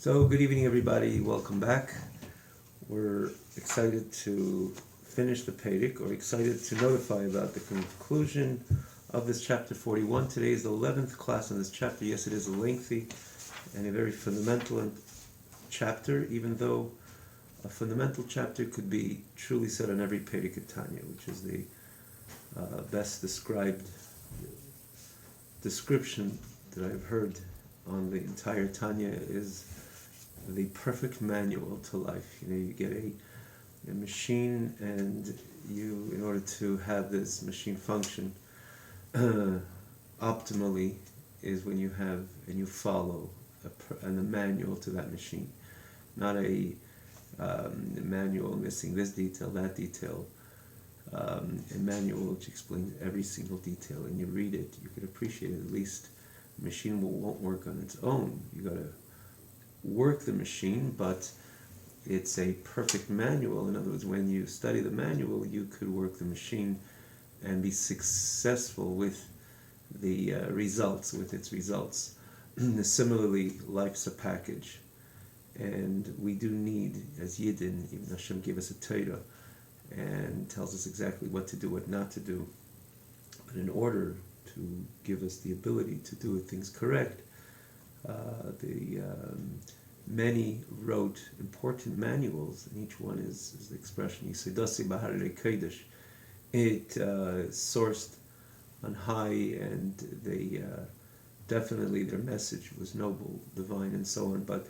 So, good evening, everybody. Welcome back. We're excited to finish the Pedic, or excited to notify about the conclusion of this chapter 41. Today is the 11th class in this chapter. Yes, it is a lengthy and a very fundamental chapter, even though a fundamental chapter could be truly said on every Pedic in Tanya, which is the best described description that I've heard on the entire Tanya is the perfect manual to life. You get a machine, and you, in order to have this machine function optimally, is when you have and you follow a manual to that machine, not a manual missing this detail, that detail. A manual which explains every single detail, and you read it, you could appreciate it. At least the machine won't work on its own. You got to work the machine, but it's a perfect manual. In other words, when you study the manual, you could work the machine and be successful with the results, with its results. Similarly, life's a package, and we do need, as Yidden, even Hashem gave us a Torah and tells us exactly what to do, what not to do. But in order to give us the ability to do things correct, many wrote important manuals, and each one is the expression Yisidasi Baharei Kodesh. It sourced on high, and they definitely their message was noble, divine, and so on. But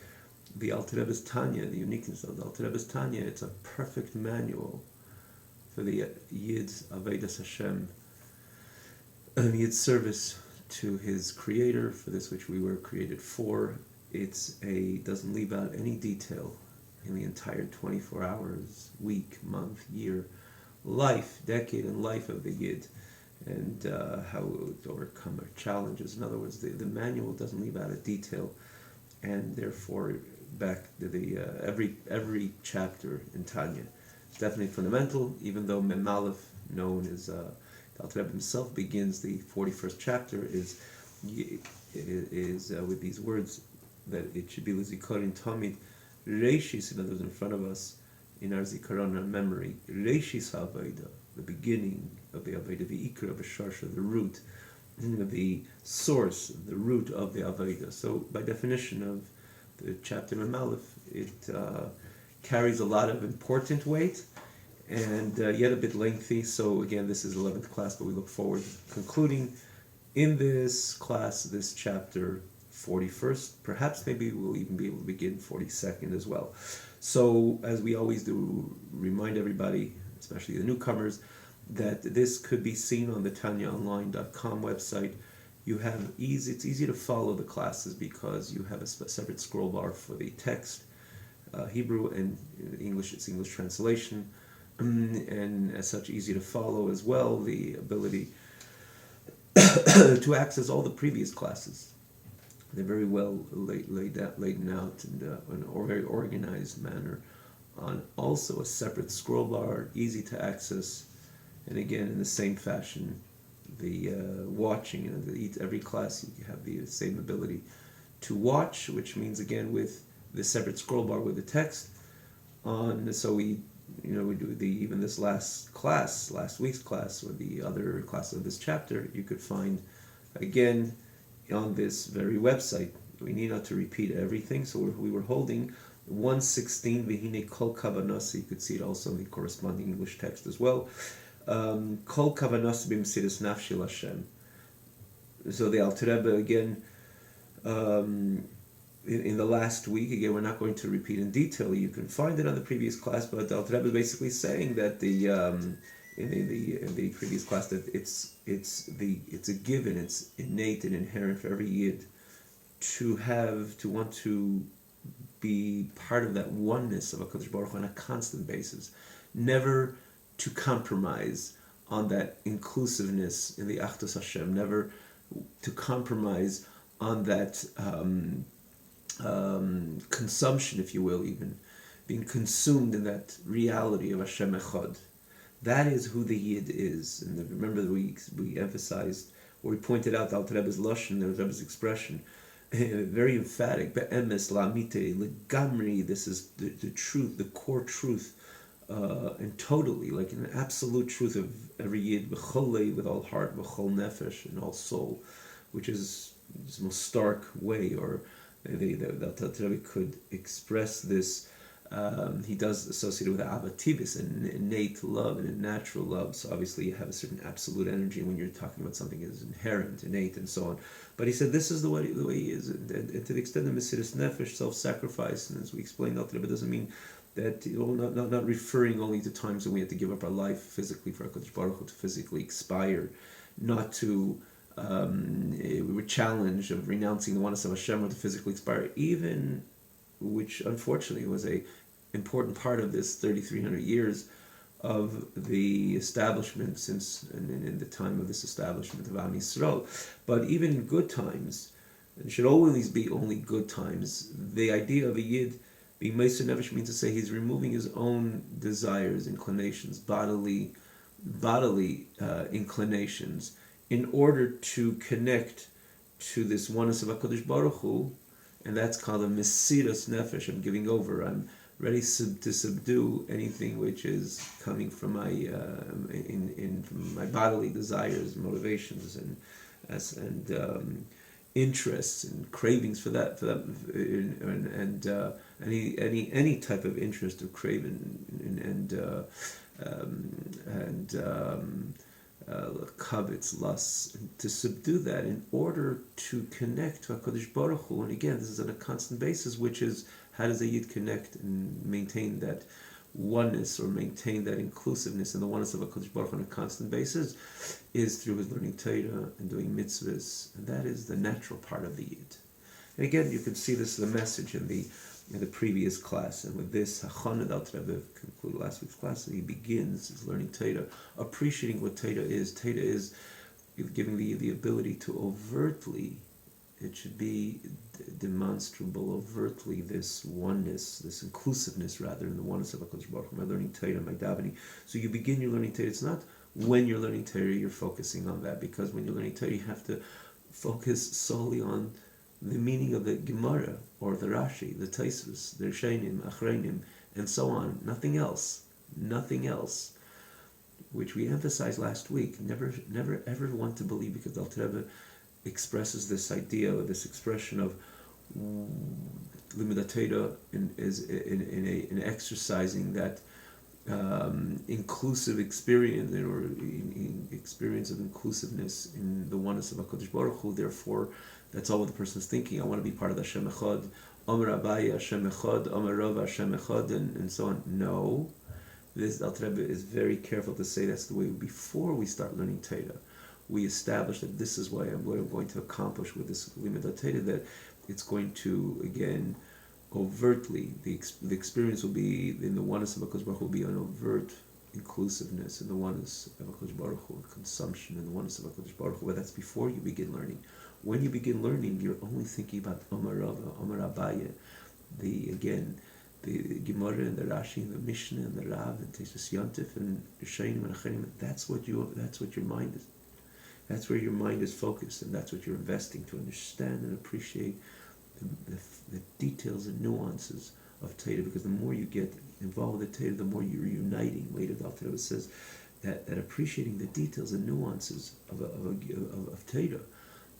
the Alter Rebbe's Tanya, the uniqueness of the Alter Rebbe's Tanya, it's a perfect manual for the Yid's Avodas Hashem, Yid's service to his Creator, for this which we were created for. Doesn't leave out any detail in the entire 24 hours, week, month, year, life, decade, and life of the Yid, and how it would overcome our challenges. In other words, the manual doesn't leave out a detail, and therefore, back to the every chapter in Tanya is definitely fundamental. Even though Mem Aleph, known as the Alter Rebbe himself, begins the 41st chapter is with these words, that it should be l'zikaron tamid reishis, in other words, in front of us, in our zikaron, our memory, reishis ha'avoda, the beginning of the avoda, the ikra of a sharsha, the root, the source, the root of the avoda. So, by definition of the chapter Mem Aleph, it carries a lot of important weight, and yet a bit lengthy. So again, this is 11th class, but we look forward to concluding in this class this chapter 41st. Perhaps maybe we'll even be able to begin 42nd as well. So, as we always do, remind everybody, especially the newcomers, that this could be seen on the TanyaOnline.com website. It's easy to follow the classes because you have a separate scroll bar for the text, Hebrew, and English, it's English translation, and as such easy to follow as well. The ability to access all the previous classes. They're very well laid out and in a very organized manner on also a separate scroll bar, easy to access, and again in the same fashion, the watching, every class you have the same ability to watch, which means again with the separate scroll bar with the text on. So we do even this last week's class, or the other class of this chapter, you could find again on this very website. We need not to repeat everything, so we were holding 116 V'hine Kol Kavanas. You could see it also in the corresponding English text as well. Kol Kavanas b'Mesiras Nafshi L'Hashem. So the Alter Rebbe again, in the last week, again we're not going to repeat in detail. You can find it on the previous class, but the Alter Rebbe is basically saying that in the previous class, that it's a given, it's innate and inherent for every Yid to want to be part of that oneness of HaKadosh Baruch Hu on a constant basis, never to compromise on that inclusiveness in the Achdus Hashem, never to compromise on that consumption, if you will, even being consumed in that reality of Hashem Echad. That is who the Yid is. And remember that we emphasized, or we pointed out the Alter Rebbe's lashon, the Rebbe's expression, very emphatic. Be'emes la'amite legamri. This is the truth, the core truth, and totally, like an absolute truth of every yid, b'chol with all heart, b'chol nefesh, and all soul, which is the most stark way, or the Alter Rebbe could express this. He does associate it with avatibis, an innate love and a natural love. So obviously you have a certain absolute energy when you're talking about something that is inherent, innate, and so on. But he said this is the way he is, and to the extent of Mesiras Nefesh, self-sacrifice, and as we explained, Alter Rebbe doesn't mean that, not referring only to times when we have to give up our life physically for HaKadosh Baruch Hu, to physically expire, not to we were challenged of renouncing the oneness of Hashem or to physically expire, even, which unfortunately was a important part of this 3,300 years of the establishment, since in the time of this establishment of Am Yisrael. But even in good times, and it should always be only good times, the idea of a Yid being Meiser Nefesh means to say he's removing his own desires, inclinations, bodily inclinations, in order to connect to this oneness of HaKadosh Baruch Hu, and that's called a Mesiras Nefesh. I'm giving over. I'm ready to subdue anything which is coming from my from my bodily desires, motivations, and interests and cravings for that, and any type of interest or craving covets, lusts, to subdue that in order to connect to HaKadosh Baruch Hu. And again, this is on a constant basis, which is, how does a Yid connect and maintain that oneness, or maintain that inclusiveness and the oneness of HaKadosh Baruch Hu on a constant basis, is through his learning Torah and doing mitzvahs, and that is the natural part of the Yid. And again, you can see this the message in the previous class, and with this, Hachana Alter Rebbe concluded last week's class, and he begins his learning Torah, appreciating what Torah is. Torah is giving the ability to overtly, it should be demonstrable overtly, this oneness, this inclusiveness rather, in the oneness of HaKadosh Baruch Hu. My learning Torah, my davening. So you begin your learning Torah. It's not when you're learning Torah you're focusing on that, because when you're learning Torah you have to focus solely on the meaning of the Gemara, or the Rashi, the Tosfos, the Rishonim, Achronim, and so on. Nothing else. Nothing else. Which we emphasized last week. Never ever want to believe, because the Alter Rebbe expresses this idea, or this expression of Limud Torah in exercising that inclusive experience, or experience of inclusiveness in the oneness of HaKadosh Baruch Hu. Therefore, that's all what the person is thinking. I want to be part of the Hashem Echad. Omer Abaye Hashem Echad, Omer Rov Hashem Echad, and so on. No. This Alter Rebbe is very careful to say that's the way. Before we start learning Torah, we establish that this is what I'm going to accomplish with this Limud Torah, that it's going to, again, overtly, the experience will be in the oneness of HaKadosh Baruch Hu, will be an overt inclusiveness in the oneness of HaKadosh Baruch Hu, consumption in the oneness of HaKadosh Baruch Hu. But that's before you begin learning. When you begin learning, you're only thinking about Omer Rava, Omer Abaye, the Gemara and the Rashi and the Mishnah and the Rav and Tosfos Yontif and Rishonim and Achronim. That's what your mind is. That's where your mind is focused, and that's what you're investing to understand and appreciate the details and nuances of Torah. Because the more you get involved with Torah, the more you're uniting. Later, the Alter Rebbe says that appreciating the details and nuances of Torah,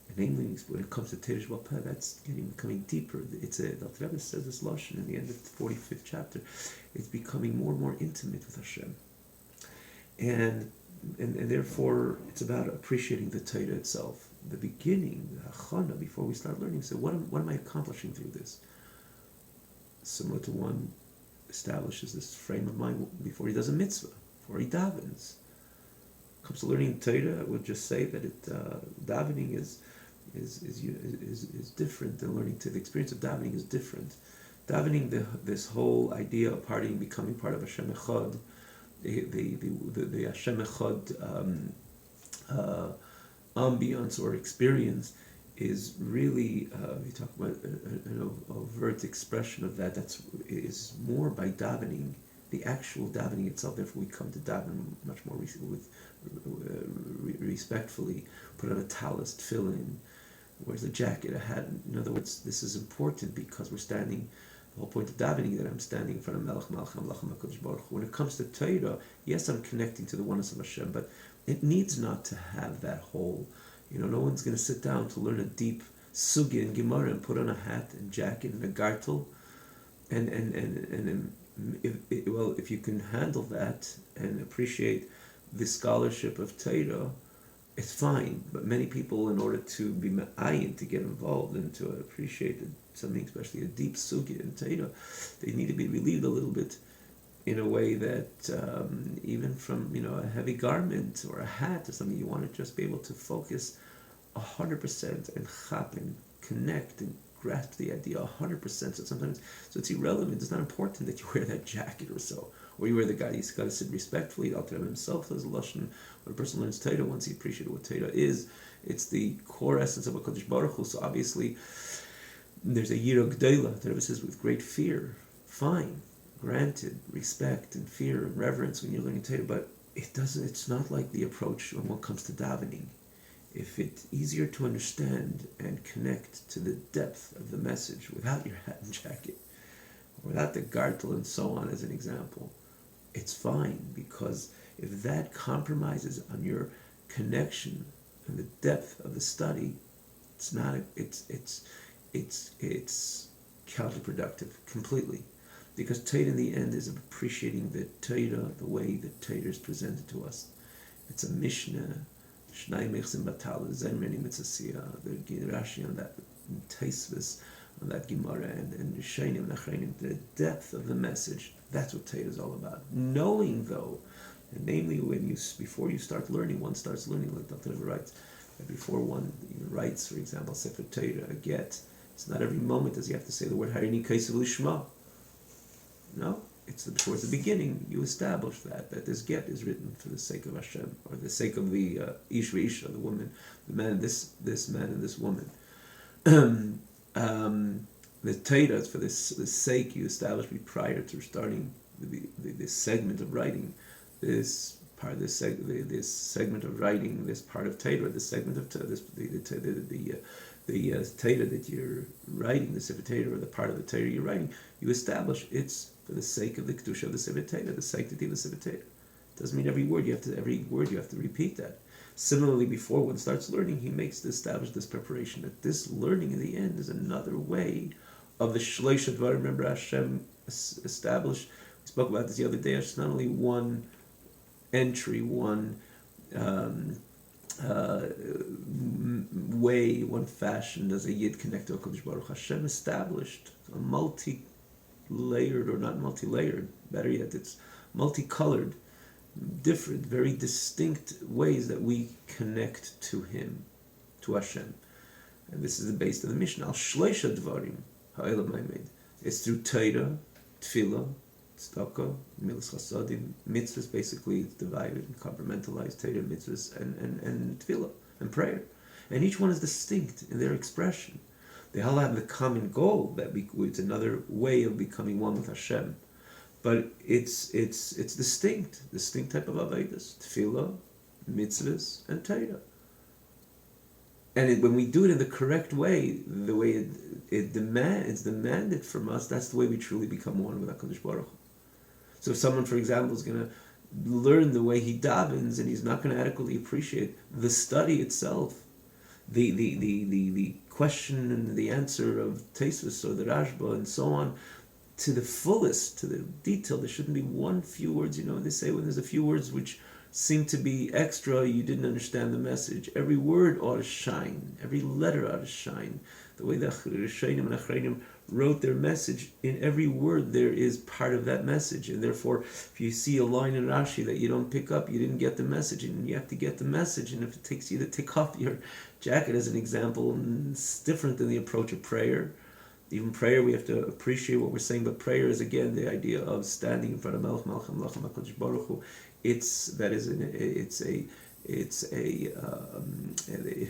and namely when it comes to Torah Sheba'al Peh, that's becoming deeper. The Alter Rebbe says this lashon in the end of the 45th chapter. It's becoming more and more intimate with Hashem, and therefore it's about appreciating the Torah itself. The beginning, the Hachana, before we start learning, so what am I accomplishing through this? Similar to one establishes this frame of mind before he does a mitzvah, before he davens. Comes to learning Torah, I would just say that davening is different than learning Torah. The experience of davening is different. Davening, this whole idea of becoming part of Hashem Echad, the Hashem Echad ambience or experience, is really, you talk about an overt expression of that. Is more by davening, the actual davening itself. Therefore, we come to daven much more respectfully. Put on a talis, tefillin, wears a jacket, a hat. In other words, this is important because we're standing. The whole point of davening that I'm standing in front of Melech Malcham Lachem HaKadosh Baruch Hu. When it comes to Torah, yes, I'm connecting to the oneness of Hashem, but it needs not to have that whole. No one's going to sit down to learn a deep sugya in Gemara and put on a hat and jacket and a gartel, and if you can handle that and appreciate the scholarship of Torah, it's fine. But many people, in order to be ma'ayin, to get involved and to appreciate something, especially a deep sugya in Torah, they need to be relieved a little bit in a way that even from a heavy garment or a hat or something, you want to just be able to focus 100% and chap and connect and grasp the idea 100%. So it's irrelevant. It's not important that you wear that jacket or so, or you wear the guy. He's got to sit respectfully. Al Rebbe himself says lashon. When a person learns Torah, once he appreciates what Torah is, it's the core essence of HaKadosh Baruch Hu. So obviously, there's a yira gdeila. The Rebbe says with great fear. Fine, granted, respect and fear and reverence when you're learning Torah, but it doesn't. It's not like the approach when it comes to davening. If it's easier to understand and connect to the depth of the message without your hat and jacket, without the gartel and so on as an example, it's fine, because if that compromises on your connection and the depth of the study, it's counterproductive completely. Because Torah in the end is appreciating the Torah, the way that Torah is presented to us. It's a Mishnah. Shnai Mechzim Batal, Zemreni Mitzasiya, the Rashi on that, Taisvis on that Gemara, and Shainim and Achreinim, the depth of the message. That's what Torah is all about. Knowing, though, and namely before you start learning, one starts learning, like Dr. Rebbe writes, before one even writes, for example, Sefer Torah, a get, it's not every moment does you have to say the word Harini Kaisav Lishma. No. Towards the beginning, you establish that this get is written for the sake of Hashem, or the sake of the Ish Isha, the woman, the man, this man and this woman. The Torah is for the sake you establish prior to starting this segment of writing, this part of this segment of writing, this part of Torah, this segment of Torah, the Torah that you're writing, the Sefer Torah, or the part of the Torah you're writing, you establish it's for the sake of the Kedusha of the Sefer Torah, the sanctity of the Sefer Torah. Doesn't mean every word you have to repeat that. Similarly, before one starts learning, he makes to establish this preparation, that this learning in the end is another way of the Shleisha Dvarim. Remember, Hashem established, we spoke about this the other day, it's not only one entry, one way, one fashion does a Yid connect to HaKadosh Baruch. Hashem established a multi-layered, or not multi-layered, better yet, it's multicolored, different, very distinct ways that we connect to Him, to Hashem. And this is the base of the Mishnah. Al Shleisha Dvarim Ha'elam Ha'emed. It's through Torah, Tefillah, Tzedakah, Milas Chasadim. Mitzvahs basically it's divided and compartmentalized. Torah, mitzvahs, and Tefillah, and prayer. And each one is distinct in their expression. They all have the common goal that it's another way of becoming one with Hashem. But it's distinct type of avodas, tefillah, mitzvahs, and Torah. And when we do it in the correct way, the way it's demanded from us, that's the way we truly become one with HaKadosh Baruch Hu. So if someone, for example, is going to learn the way he davens, and he's not going to adequately appreciate the study itself, the question and the answer of Tosfos or the Rashba and so on, to the fullest, to the detail. There shouldn't be few words, they say when there's a few words which seem to be extra, you didn't understand the message. Every word ought to shine. Every letter ought to shine. The way the Rishonim and Achreinim wrote their message, in every word there is part of that message. And therefore, if you see a line in Rashi that you don't pick up, you didn't get the message, and you have to get the message. And if it takes you to take off your jacket, as an example, it's different than the approach of prayer. Even prayer, we have to appreciate what we're saying, but prayer is again the idea of standing in front of Melech Malcham Lachem HaKadosh Baruch Hu. It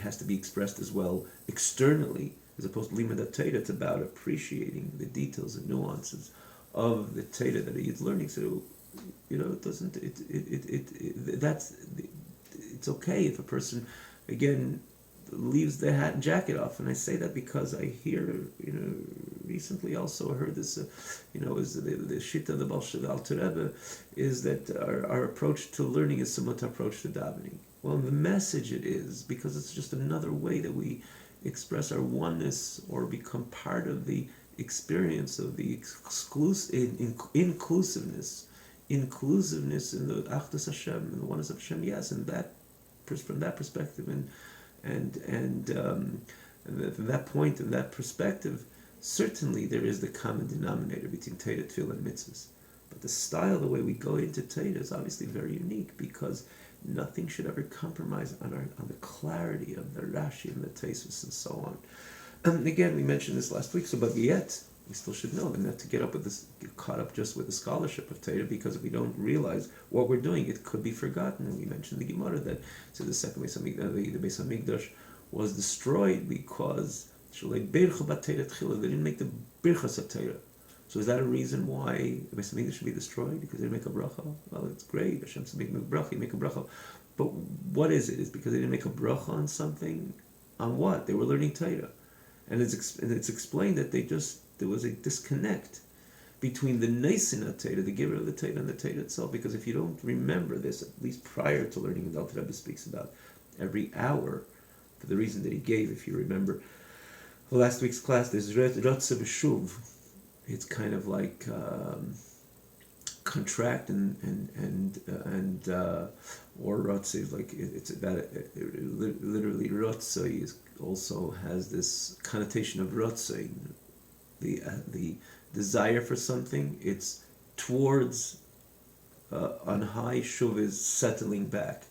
has to be expressed as well externally, as opposed to Limud Torah. It's about appreciating the details and nuances of the Torah that he is learning. So, it's okay if a person, again, leaves the hat and jacket off. And I say that because I hear, recently also heard this, is the shita of the Baal Alter Rebbe is that our approach to learning is similar to approach to davening. Well, the message it is, because it's just another way that we express our oneness or become part of the experience of the inclusiveness in the Achdus Hashem and the oneness of Hashem. Yes, and that from that perspective, and from that point and that perspective, certainly there is the common denominator between Torah, Tefillah, and mitzvahs. But the style, the way we go into Torah is obviously very unique, because nothing should ever compromise on the clarity of the Rashi and the Tosfos and so on. And again, we mentioned this last week, but yet we still should know, and not to get caught up just with the scholarship of Torah, because if we don't realize what we're doing, it could be forgotten. And we mentioned the Gemara that the second Beis Hamikdash was destroyed because they didn't make the birchas of Torah. So is that a reason why the Beis Hamikdash should be destroyed? Because they didn't make a bracha? Well, it's great. Hashem said make a bracha, you make a bracha. But what is it? It's because they didn't make a bracha on something? On what? They were learning Torah. And it's explained that there was a disconnect between the Neisin Torah, the giver of the Torah, and the Torah itself. Because if you don't remember this, at least prior to learning, the Alter Rebbe speaks about every hour, for the reason that he gave, if you remember last week's class, there's Rotze B'Shuv. It's kind of like contract and or Rotze, like it's that literally Rotze also has this connotation of Rotze, the desire for something. It's towards on high. Shuv is settling back,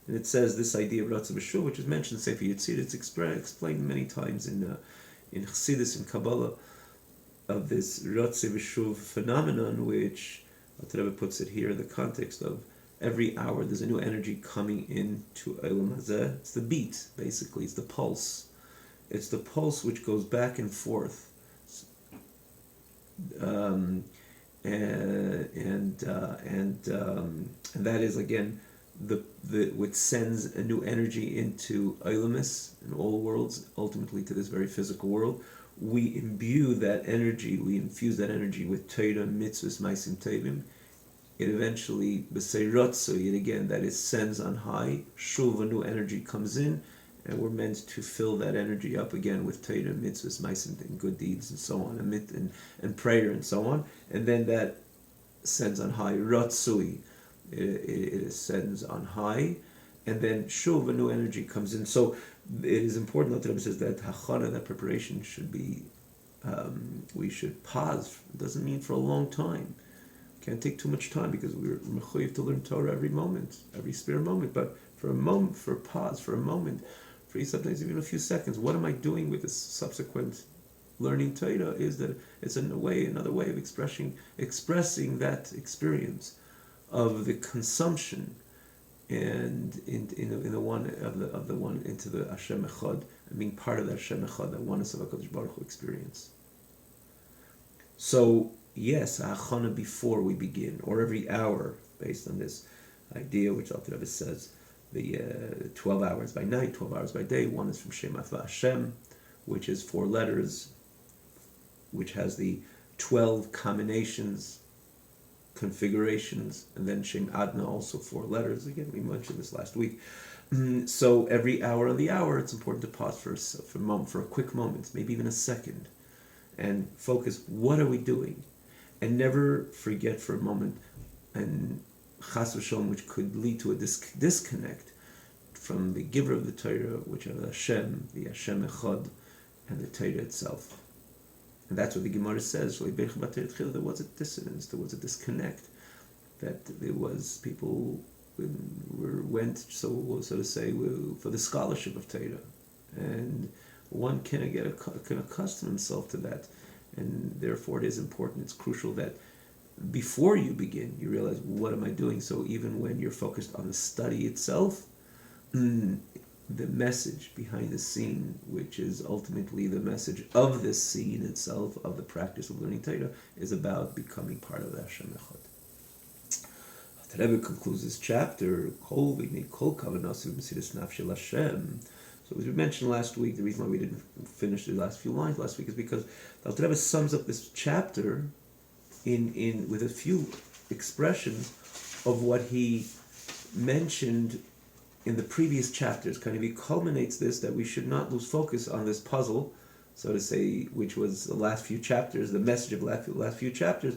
and it says this idea of Rotze B'Shuv, which is mentioned in Sefer Yetzirah. It's explained many times in Chassidus and Kabbalah, of this Rotze B'Shuv phenomenon, which Alter Rebbe puts it here in the context of every hour there's a new energy coming into Olam Hazeh. It's the beat, basically. It's the pulse. It's the pulse which goes back and forth. And that is, again, which sends a new energy into Olamus, in all worlds, ultimately to this very physical world. We imbue that energy, we infuse that energy with Torah, mitzvahs, ma'asim tovim. It eventually, b'seirotzo, yet again, that it sends on high. Shuv, a new energy comes in, and we're meant to fill that energy up again with Torah, mitzvahs, ma'asim, and good deeds, and so on, and prayer, and so on. And then that sends on high. Ratzui, it ascends on high, and then Shuv, a new energy comes in. So it is important, the Rebbe says, that hachana, that preparation should be, we should pause. It doesn't mean for a long time. Can't take too much time, because we're mechuyev to learn Torah every moment, every spare moment. But for a moment, for a pause, for a moment, for sometimes even a few seconds, what am I doing with this subsequent learning Torah? Is that it's another way of expressing that experience of the consumption and in the one of the one into the Hashem Echad, and being part of that Hashem Echad, that oneness of HaKadosh Baruch Hu experience. So yes, hachana before we begin, or every hour, based on this idea which Alter Rebbe says, the 12 hours by night, 12 hours by day. One is from Shem Ava Hashem, which is 4 letters, which has the 12 combinations, configurations, and then Shem Adna, also 4 letters. Again, we mentioned this last week. So every hour of the hour, it's important to pause for a moment, for a quick moment, maybe even a second, and focus. What are we doing? And never forget for a moment, and chas v'sholom, which could lead to a disconnect from the giver of the Torah, which are Hashem, the Hashem Echad, and the Torah itself. And that's what the Gemara says. There was a dissonance, there was a disconnect, that there was people went, so to say, for the scholarship of Torah, and one can accustom himself to that, and therefore it is important. It's crucial that before you begin, you realize, what am I doing? So even when you're focused on the study itself, the message behind the scene, which is ultimately the message of this scene itself, of the practice of learning Torah, is about becoming part of the Hashem Echad. The Rebbe concludes this chapter, Kol kavanasi b'mesiras nafshel Hashem, So as we mentioned last week, the reason why we didn't finish the last few lines last week is because the Alter Rebbe sums up this chapter in with a few expressions of what he mentioned in the previous chapters. Kind of he culminates this, that we should not lose focus on this puzzle, so to say, which was the last few chapters, the message of the last few chapters.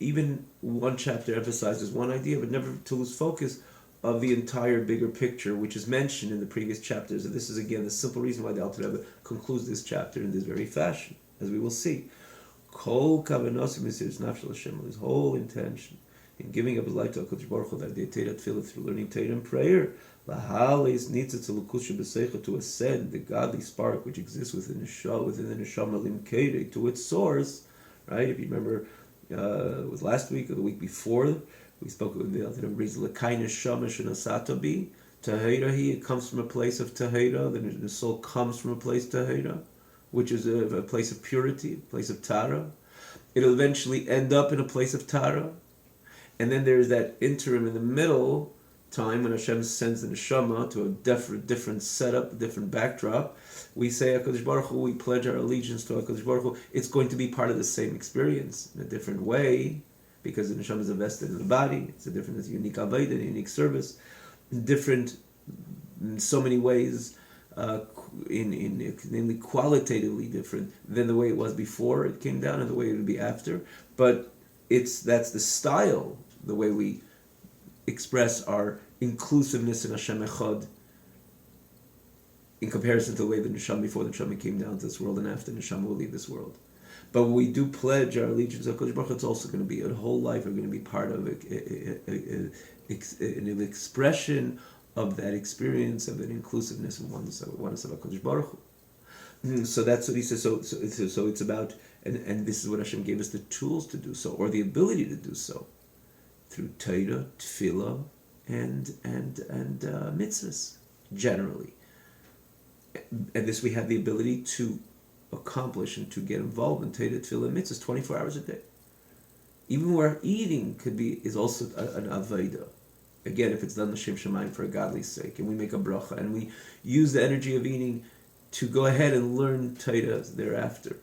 Even one chapter emphasizes one idea, but never to lose focus of the entire bigger picture, which is mentioned in the previous chapters. And this is again the simple reason why the Alter Rebbe concludes this chapter in this very fashion, as we will see. Kol kavanos mesiras nafshel Hashem, his whole intention in giving up his life to HaKadosh Baruch Hu, that the Torah Tefillah, through learning Torah and prayer, lahalis nitzat lukusha b'seicha, to ascend the godly spark which exists within the neshama limkere, to its source. Right? If you remember, it was last week or the week before, we spoke with the other reason l'kai neshama shenasata bi tahira. It comes from a place of tahira. The soul comes from a place tahira, which is a place of purity, a place of tara. It'll eventually end up in a place of tara. And then there's that interim in the middle time when Hashem sends the neshama to a different setup, a different backdrop. We say HaKadosh Baruch Hu, we pledge our allegiance to HaKadosh Baruch Hu. It's going to be part of the same experience in a different way, because the neshama is invested in the body. It's it's a unique avodah, a unique service, different in so many ways, namely qualitatively different than the way it was before it came down and the way it would be after. But that's the style, the way we express our inclusiveness in Hashem Echad in comparison to the way the neshama before the neshama came down to this world and after the neshama will leave this world. But when we do pledge our allegiance to HaKadosh Baruch Hu, it's also going to be a whole life. We're going to be part of an expression of that experience of an inclusiveness and oneness of HaKadosh Baruch Hu. So that's what he says. So it's about, and this is what Hashem gave us the tools to do so, or the ability to do so, through Torah, Tefillah, and mitzvahs generally. And this we have the ability to accomplish and to get involved in Torah, Tefillah, and mitzvahs 24 hours a day. Even where eating is also an avodah. Again, if it's done l'shem shamayim, for a godly sake, and we make a bracha, and we use the energy of eating to go ahead and learn Torah thereafter.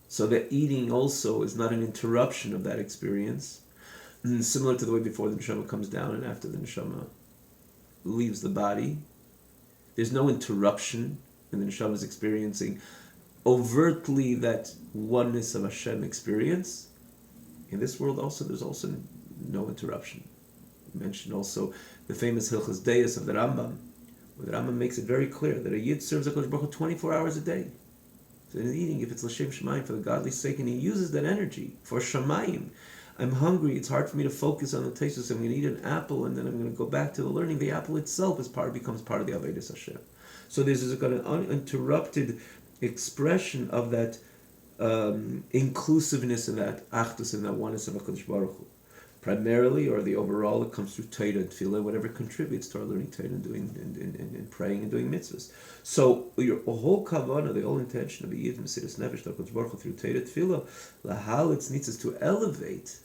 So that eating also is not an interruption of that experience, similar to the way before the neshama comes down and after the neshama leaves the body. There's no interruption, and the neshama is experiencing overtly that oneness of Hashem experience. In this world also, there's also no interruption. We mentioned also the famous Hilchos Deis of the Rambam, where the Rambam makes it very clear that a Yid serves HaKadosh Baruch Hu 24 hours a day. So in eating, if it's l'shem shamayim, for the godly sake, and he uses that energy for shamayim. I'm hungry, it's hard for me to focus on the taste, so I'm going to eat an apple, and then I'm going to go back to the learning. The apple itself becomes part of the Avodas Hashem. So there's this kind of uninterrupted expression of that inclusiveness and that achdus and that oneness of HaKadosh Baruch Hu. Primarily, or the overall, it comes through Torah and Tefillah, whatever contributes to our learning Torah and doing and praying and doing mitzvahs. So your whole kavanah, the whole intention of a Yid Mesiras Nefesh to HaKadosh Baruch Hu through Torah and Tefillah, lahalitz needs us to elevate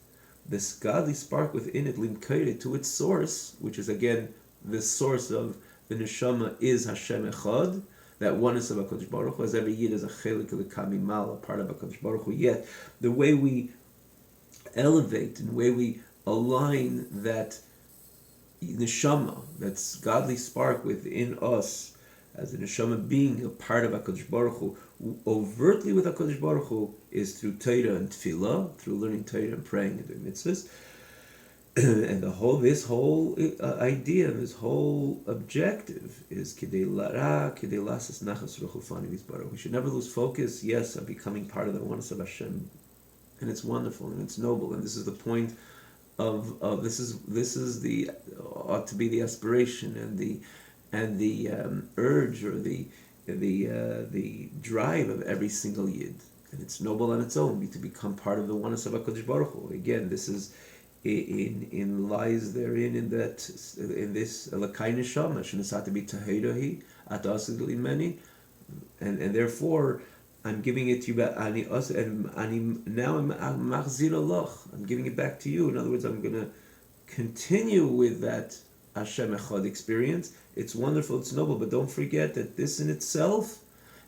this godly spark within it, limkere, to its source, which is again the source of the neshama is Hashem Echad, that oneness of HaKadosh Baruch Hu, as every Yid is a chelik l'kamimal, a part of HaKadosh Baruch Hu. Yet the way we elevate and the way we align that neshama, that's godly spark within us, as the neshama being a part of HaKadosh Baruch Hu, overtly with HaKadosh Baruch Hu, is through Torah and Tefillah, through learning Torah and praying and doing mitzvahs. And this whole idea, this whole objective is we should never lose focus, yes, of becoming part of the oneness of Hashem. And it's wonderful and it's noble, and this is the point of this is the ought to be the aspiration and the urge, or the drive of every single Yid, and it's noble on its own to become part of the oneness of HaKadosh Baruch Hu. Again, this is lies therein in this lakai neshama shenasata bi tahirahi atasid limeni, and therefore I'm giving it to you back, I'm giving it back to you. In other words, I'm going to continue with that Hashem Echad experience. It's wonderful, it's noble, but don't forget that this in itself,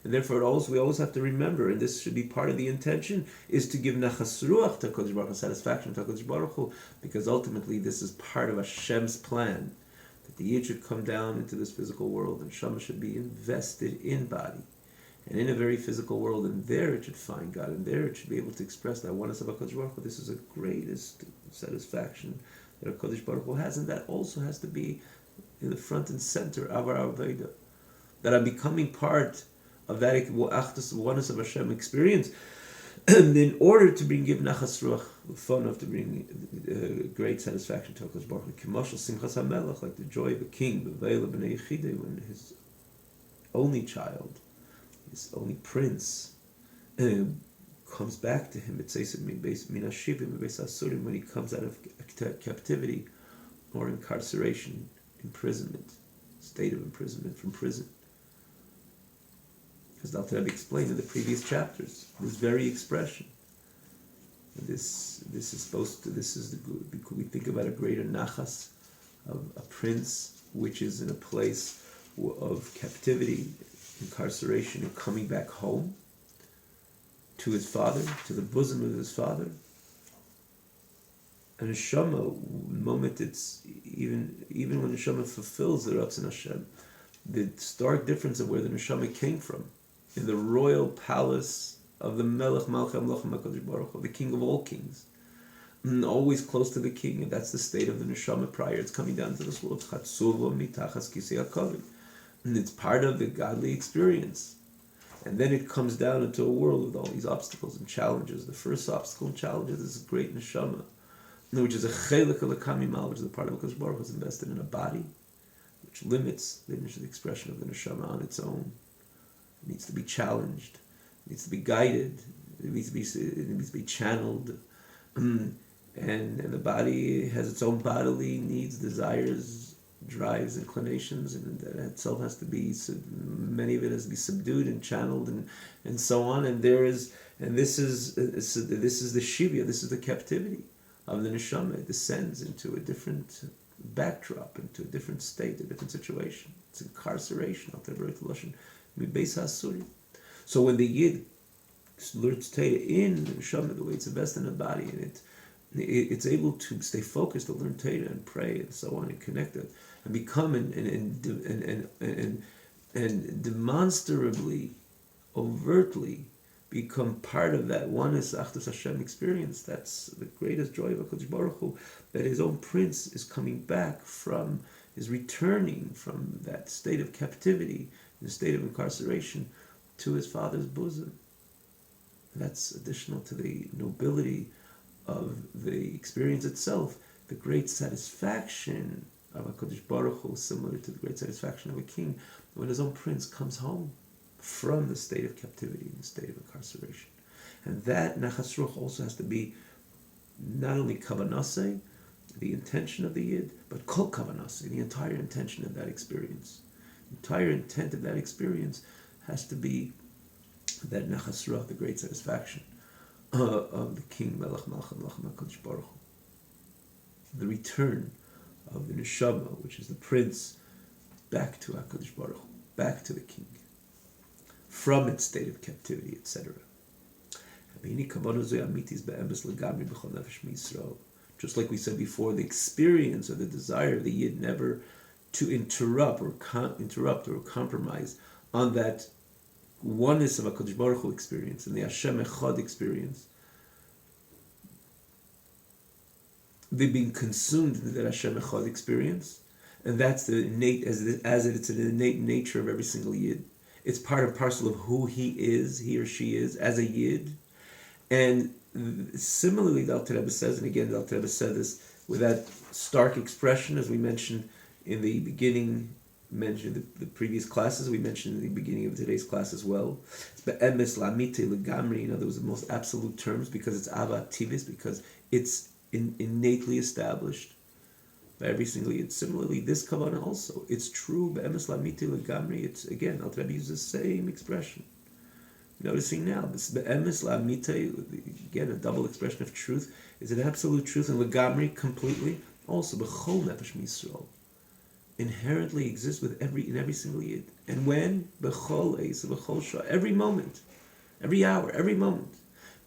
and therefore we always have to remember, and this should be part of the intention, is to give nachas ruach to HaKadosh Baruch Hu, satisfaction to HaKadosh Baruch Hu, because ultimately this is part of Hashem's plan, that the Yid should come down into this physical world, and Shama should be invested in body, and in a very physical world, and there it should find God, and there it should be able to express that oneness of HaKadosh Baruch Hu. This is the greatest satisfaction that HaKadosh Baruch Hu has, and that also has to be in the front and center of our Aveda. That I'm becoming part of that Achdus, oneness of Hashem experience, and in order to give nachas ruach, fun of to bring great satisfaction to HaKadosh Baruch Hu, Kimoshel Simchas HaMelech, like the joy of a king, B'Veila B'nei Yechidei, when his only child, his only prince, comes back to him. It says it when he comes out of captivity or incarceration, imprisonment, state of imprisonment from prison. As Dr. Rebbe explained in the previous chapters, this very expression. This is we think about a greater nachas of a prince which is in a place of captivity, incarceration, and coming back home to his father, to the bosom of his father. And Neshama, the moment it's even when Neshama fulfills the Ratzon Hashem, the stark difference of where the Neshama came from, in the royal palace of the Melech Malchei Amlochim HaKadosh Baruch Hu, the King of all kings, and always close to the King, and that's the state of the Neshama prior. It's coming down to this world, Chatzuva mitachas kisei hakavod, and it's part of the godly experience. And then it comes down into a world with all these obstacles and challenges. The first obstacle and challenge is this great neshama, which is a chelik of the kamimal, which is the part of HaKadosh Baruch Hu is invested in a body, which limits the expression of the neshama on its own. It needs to be challenged. It needs to be guided. It needs to be channeled. And the body has its own bodily needs, desires, drives, inclinations, and that itself has to be, many of it has to be subdued and channeled and so on. And this is the shivya, this is the captivity of the neshama. It descends into a different backdrop, into a different state, a different situation. It's incarceration. So when the yid learns Torah in the neshama, the way it's invested in the body, and it's able to stay focused, to learn Torah and pray and so on, and connect it, and become and demonstrably, overtly become part of that oneness Achdus Hashem experience. That's the greatest joy of HaKadosh Baruch Hu, that his own prince is coming back is returning from that state of captivity, the state of incarceration, to his father's bosom. And that's additional to the nobility of the experience itself, the great satisfaction of HaKadosh Baruch Hu, similar to the great satisfaction of a king, when his own prince comes home from the state of captivity, the state of incarceration. And that nachas ruach also has to be not only kavanaseh, the intention of the yid, but kol kavanaseh, the entire intention of that experience. The entire intent of that experience has to be that nachas ruach, the great satisfaction of the King, Melech Malchei Amlochim HaKadosh Baruch Hu. The return of the neshama, which is the prince, back to HaKadosh Baruch Hu, back to the King, from its state of captivity, etc. Just like we said before, the experience or the desire of the yid never to interrupt or compromise on that oneness of HaKadosh Baruch Hu experience and the Hashem Echad experience. They've been consumed in that Hashem Echad experience, and that's the innate, it's an innate nature of every single yid. It's part and parcel of who he or she is as a yid. And similarly, the Alter Rebbe says, and again, the Alter Rebbe said this with that stark expression, as we mentioned in the beginning, mentioned the previous classes, we mentioned in the beginning of today's class as well. It's be'emes la'amite legamri, in other words, the most absolute terms, because it's ava tivis, because it's innately established by every single yid. Similarly, this kavanah also, it's true be'emes la'amite legamri. It's, again, Alter Rebbe uses the same expression. Noticing now, this be'emes la'amite, again, a double expression of truth, is an absolute truth, and legamri, completely, also b'chol nefesh Yisrael. inherently exists in every single yid. And when? B'chol eis, b'chol shah, every moment, every hour, every moment.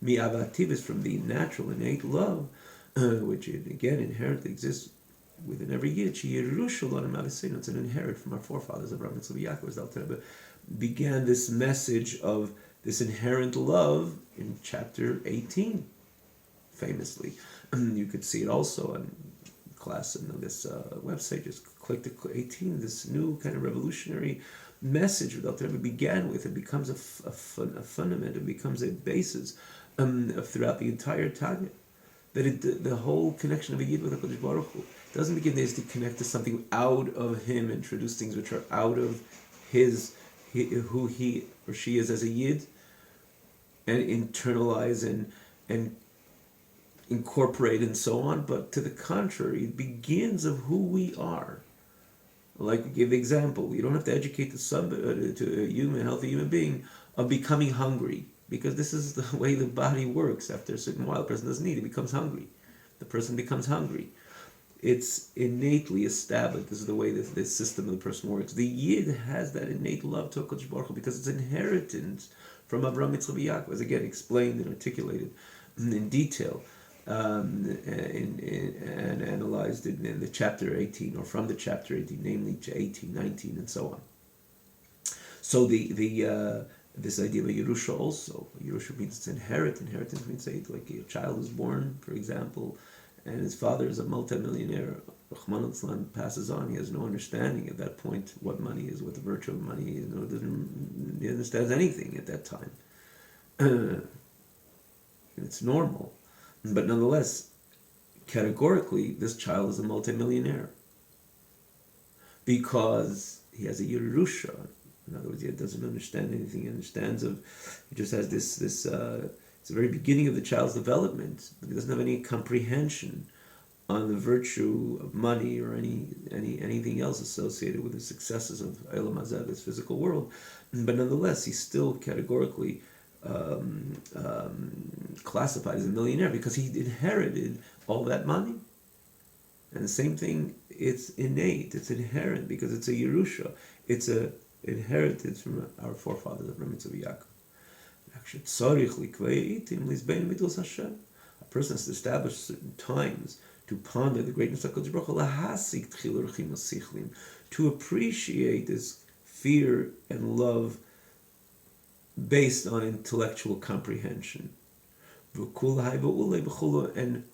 Mi'avativ is from the natural, innate love, which again inherently exists within every yid. It's an inherit from our forefathers, Abraham, Yitzchak, Yaakov, as the Alter Rebbe began this message of this inherent love in chapter 18, famously. You could see it also in class on this website. Just click to 18. This new kind of revolutionary message that Alter Rebbe began with, it becomes a fundament. It becomes a basis throughout the entire Tanya. That the whole connection of a yid with HaKadosh Baruch Hu doesn't begin as to connect to something out of him, introduce things which are out of who he or she is as a yid, and internalize and incorporate and so on. But to the contrary, it begins of who we are. Like we gave the example, you don't have to educate to a healthy human being of becoming hungry, because this is the way the body works. After a certain while, the person doesn't eat, it becomes hungry. The person becomes hungry. It's innately established. This is the way the system of the person works. The Yid has that innate love to HaKadosh Baruch Hu because it's inheritance from Abraham, Yitzchak, Yaakov, as again explained and articulated in detail and analyzed in the chapter 18, or from the chapter 18, namely 18, 19, and so on. So this idea of a Yerusha also. Yerusha means it's inherit. Inheritance means, say, like a child is born, for example, and his father is a multimillionaire. Rahman al-Islam passes on. He has no understanding at that point what money is, what the virtue of money is. He understands anything at that time. It's normal. But nonetheless, categorically, this child is a multimillionaire because he has a Yerusha. In other words, he doesn't understand anything. He just has this. It's the very beginning of the child's development, but he doesn't have any comprehension on the virtue of money or anything else associated with the successes of Eilam Hazeh, this physical world. But nonetheless, he's still categorically classified as a millionaire because he inherited all that money. And the same thing, it's innate, it's inherent because it's a Yerusha. It's a inheritance from our forefathers, Abraham, Yitzchak, Yaakov. A person has to establish certain times to ponder the greatness of HaKadosh Baruch Hu, to appreciate this fear and love based on intellectual comprehension. And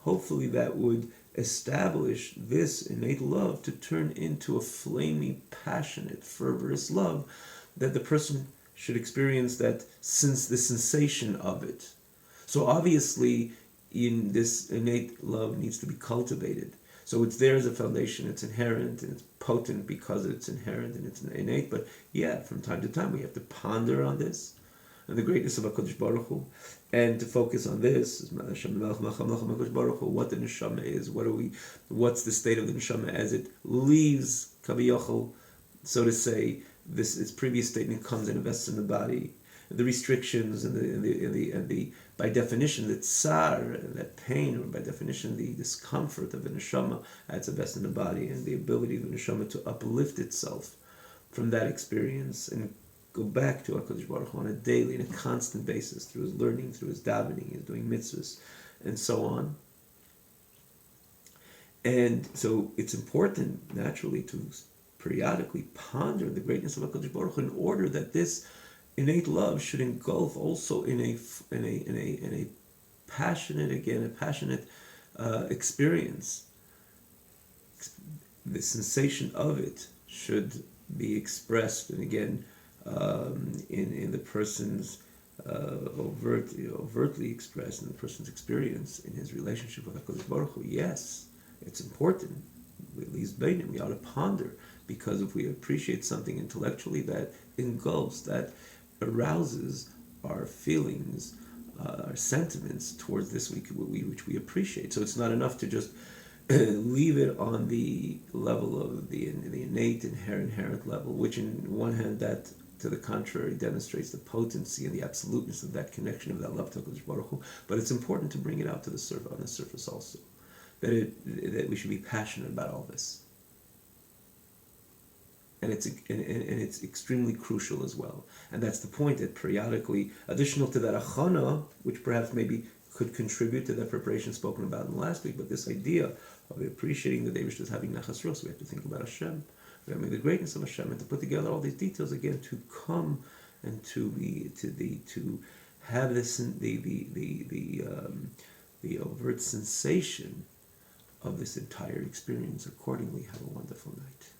hopefully that would establish this innate love to turn into a flaming, passionate, fervorous love that the person should experience, that since the sensation of it. So obviously, in this innate love needs to be cultivated. So it's there as a foundation, it's inherent, and it's potent because it's inherent and it's innate. But yeah, from time to time we have to ponder on this and the greatness of HaKadosh Baruch Hu, and to focus on this, what the neshama is, what's the state of the neshama as it leaves Kaviyachol, so to say, its previous statement comes and invests in the body, the restrictions and the by definition the tsar, that pain, or by definition the discomfort of the neshama at its best in the body, and the ability of the neshama to uplift itself from that experience and go back to HaKadosh Baruch Hu on a daily and a constant basis through his learning, through his davening, his doing mitzvahs, and so on. And so it's important, naturally, to periodically ponder the greatness of HaKadosh Baruch Hu in order that this innate love should engulf also in a passionate experience. The sensation of it should be expressed, and again, in the person's overtly expressed in the person's experience in his relationship with HaKadosh Baruch Hu. Yes, it's important. We ought to ponder, because if we appreciate something intellectually, that engulfs, that arouses our feelings, our sentiments towards this which we appreciate. So it's not enough to just leave it on the level of the innate, inherent level, which in one hand, that to the contrary demonstrates the potency and the absoluteness of that connection, of that love to HaKadosh Baruch Hu. But it's important to bring it out to the surface, on the surface also, that we should be passionate about all this. and it's extremely crucial as well. And that's the point, that periodically, additional to that achana, which perhaps maybe could contribute to that preparation spoken about in the last week, but this idea of appreciating the Eibush as having nachas ruach, we have to think about Hashem, we have to make the greatness of Hashem, and to put together all these details again to come and to have this the overt sensation of this entire experience accordingly. Have a wonderful night.